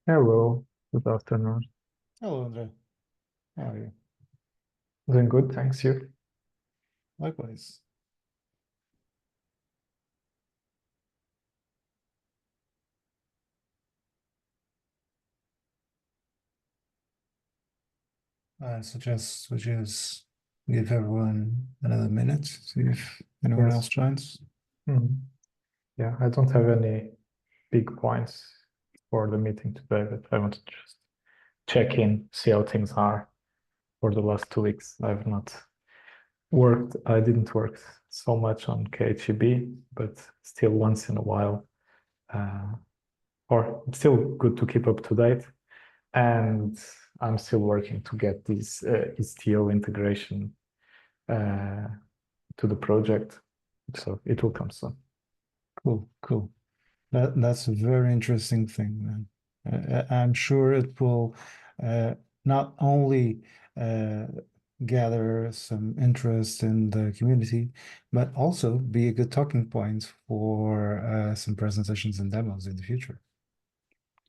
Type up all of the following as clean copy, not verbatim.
Hello, good afternoon. Hello, Andre. How are you? Doing good, thanks you. Likewise. I suggest we just give everyone another minute, see if anyone else Yes. joins. Mhm. Yeah, I don't have any big points for the meeting today, but I want to just check in, see how things are for the last 2 weeks. I didn't work so much on k8gb, but still once in a while, uh, or still good to keep up to date. And I'm still working to get this STO integration uh, to the project, so it will come soon. Cool, cool. That's a very interesting thing, man. I'm sure it will uh, not only uh, gather some interest in the community, but also be a good talking point for some presentations and demos in the future.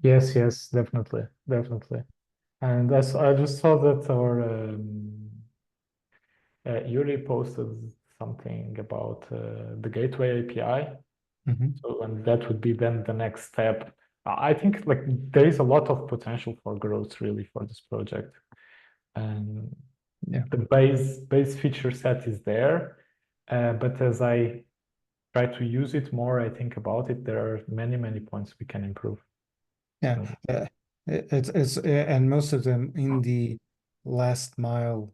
Yes, yes, definitely, definitely. And I just saw that our Yuri posted something about the gateway API. Mhm. So, and that would be then the next step. I think like there is a lot of potential for growth really for this project, and Yeah. the base feature set is there. But as I try to use it more, I think about it, there are many points we can improve. Yeah, And it's and most of them in the last mile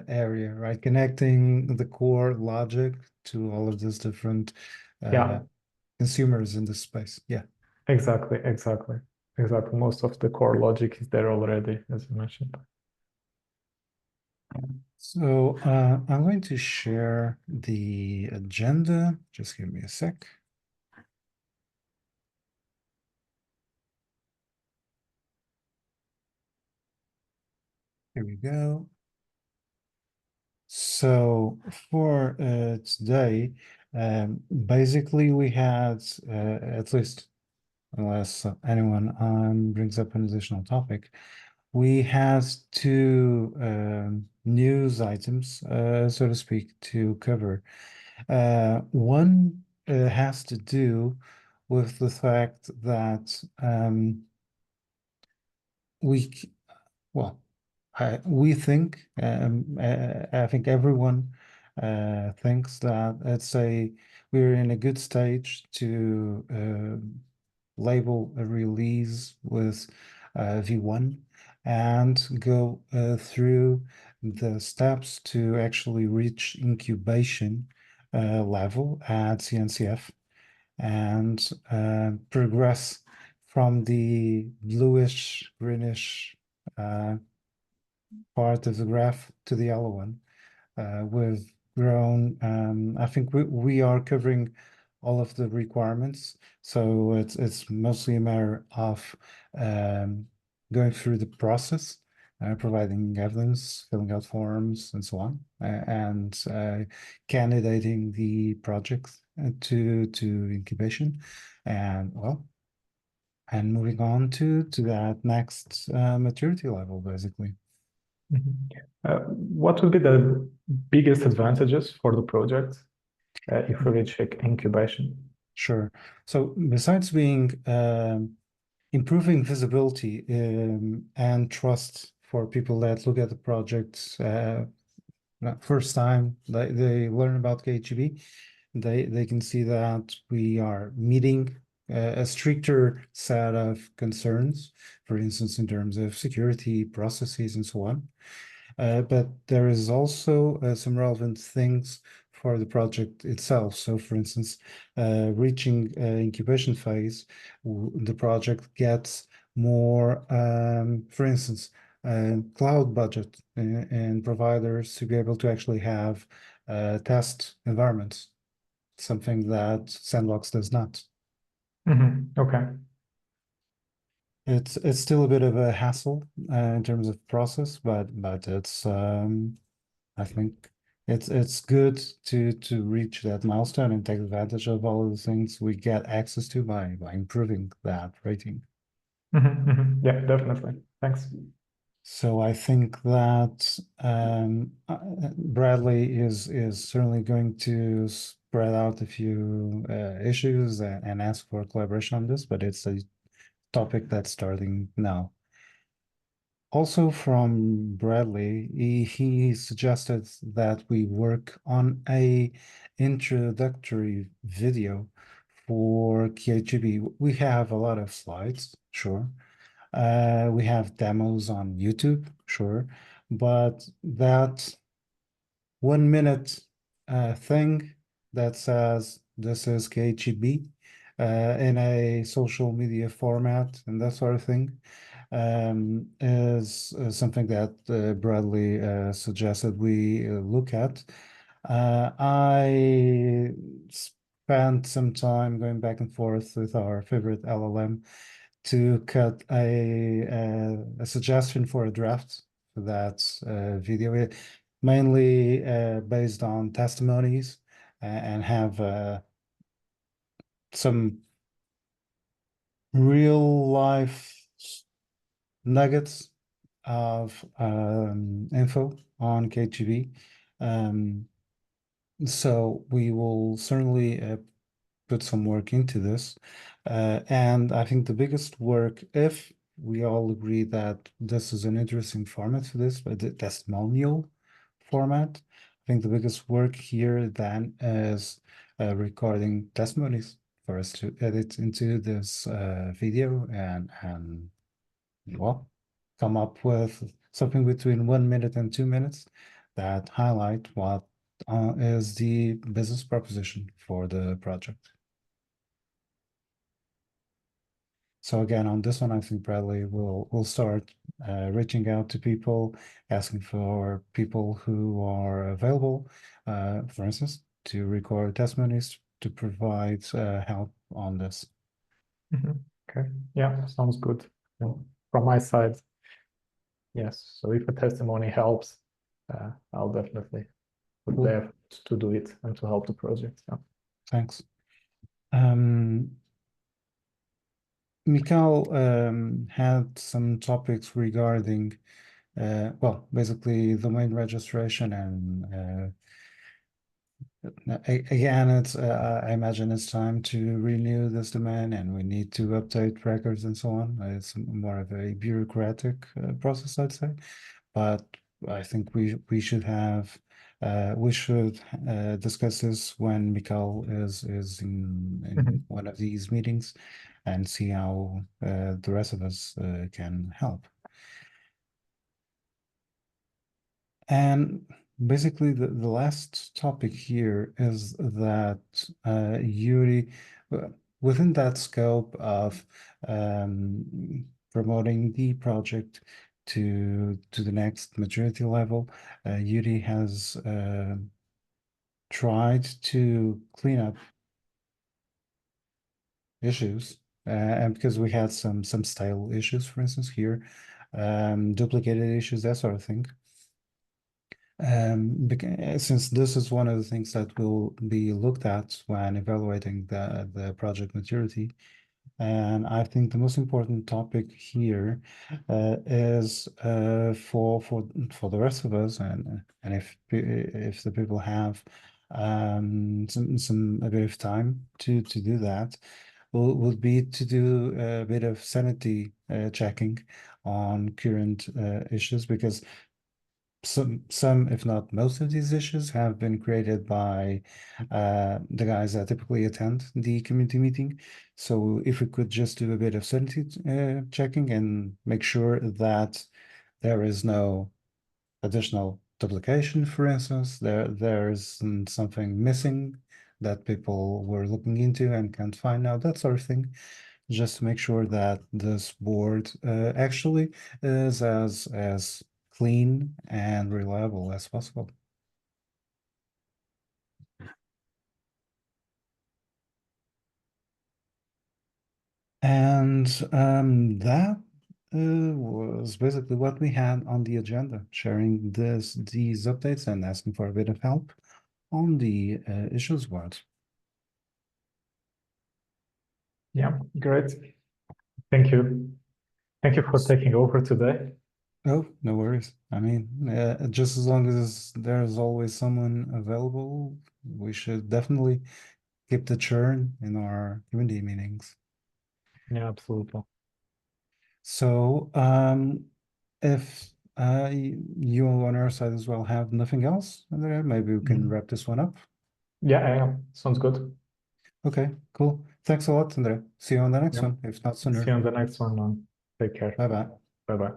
area, right? Connecting the core logic to all of these different uh, yeah, consumers in this space. Yeah. exactly, exactly, exactly. Most of the core logic is there already, as you mentioned. So I'm going to share the agenda. Just give me a sec. Here we go. So for today, basically we had at least unless anyone brings up an additional topic. We had two news items, so to speak, to cover. One has to do with the fact that we, well, we think, I think everyone thinks that we're in a good stage to label a release with V1 and go through the steps to actually reach incubation level at CNCF and progress from the bluish greenish uh, part of the graph to the yellow one. We've grown, I think we are covering all of the requirements. So it's mostly a matter of going through the process, providing evidence, filling out forms, and so on, and candidating the project to incubation, and well, and moving on to that next maturity level, basically. Mhm. What would be the biggest advantages for the project if we reach incubation? Sure. So besides being improving visibility and trust for people that look at the project first time they learn about k8gb, they can see that we are meeting a stricter set of concerns, for instance, in terms of security processes and so on. But there is also some relevant things for the project itself. So, for instance, reaching incubation phase, the project gets more, for instance, cloud budget and providers to be able to actually have test environments, something that Sandbox does not. Okay. It's still a bit of a hassle in terms of process, but it's I think it's good to reach that milestone and take advantage of all of the things we get access to by improving that rating. Yeah, definitely. Thanks. So I think that Bradley is certainly going to spread out a few issues and ask for collaboration on this, but it's a topic that's starting now. Also from Bradley, he suggested that we work on a introductory video for k8gb. We have a lot of slides, sure. We have demos on YouTube, sure, but that 1 minute thing that says this is k8gb in a social media format and that sort of thing is something that Bradley suggested we look at. I spent some time going back and forth with our favorite LLM to cut a suggestion for a draft for that video, mainly based on testimonies and have some real life nuggets of info on k8gb. So we will certainly put some work into this. And I think the biggest work, if we all agree that this is an interesting format for this, but the testimonial format, I think the biggest work here then is recording testimonies for us to edit into this video and well, come up with something between 1 minute and 2 minutes that highlight what is the business proposition for the project. So again, on this one, I think Bradley will start reaching out to people, asking for people who are available, for instance, to record testimonies to provide help on this. Okay. Yeah, sounds good. Yeah. From my side, yes. So if a testimony helps, I'll definitely put Cool. the effort to do it and to help the project. Yeah. Thanks. Mikhail had some topics regarding, well, basically domain registration and again, it's I imagine it's time to renew this domain and we need to update records and so on. It's more of a bureaucratic process, I'd say. But I think we should have we should discuss this when Mikhail is in one of these meetings and see how the rest of us can help. And basically, the last topic here is that Yuri, within that scope of promoting the project to the next maturity level, Yuri has tried to clean up issues, and because we had some style issues, for instance, here, duplicated issues, that sort of thing. Since this is one of the things that will be looked at when evaluating the project maturity, and I think the most important topic here is for the rest of us, and if the people have some a bit of time to do that, would be to do a bit of sanity checking on current issues because some, if not most of these issues have been created by the guys that typically attend the community meeting. So if we could just do a bit of sanity checking and make sure that there is no additional duplication, for instance, there's something missing that people were looking into and can't find now, that sort of thing, just to make sure that this board actually is as clean and reliable as possible. And that was basically what we had on the agenda, sharing these updates and asking for a bit of help on the issues board. Yeah, great. Thank you. Thank you for taking over today. Oh, no worries. I mean, just as long as there's always someone available, we should definitely keep the churn in our community meetings. Yeah, absolutely. So, if you on our side as well have nothing else, Andrea, maybe we can Mhm. wrap this one up. Yeah, yeah, sounds good. Okay, cool. Thanks a lot, Andrea. See you on the next Yeah. one, if not See you sooner. on the next one. Take care. Bye bye. Bye bye.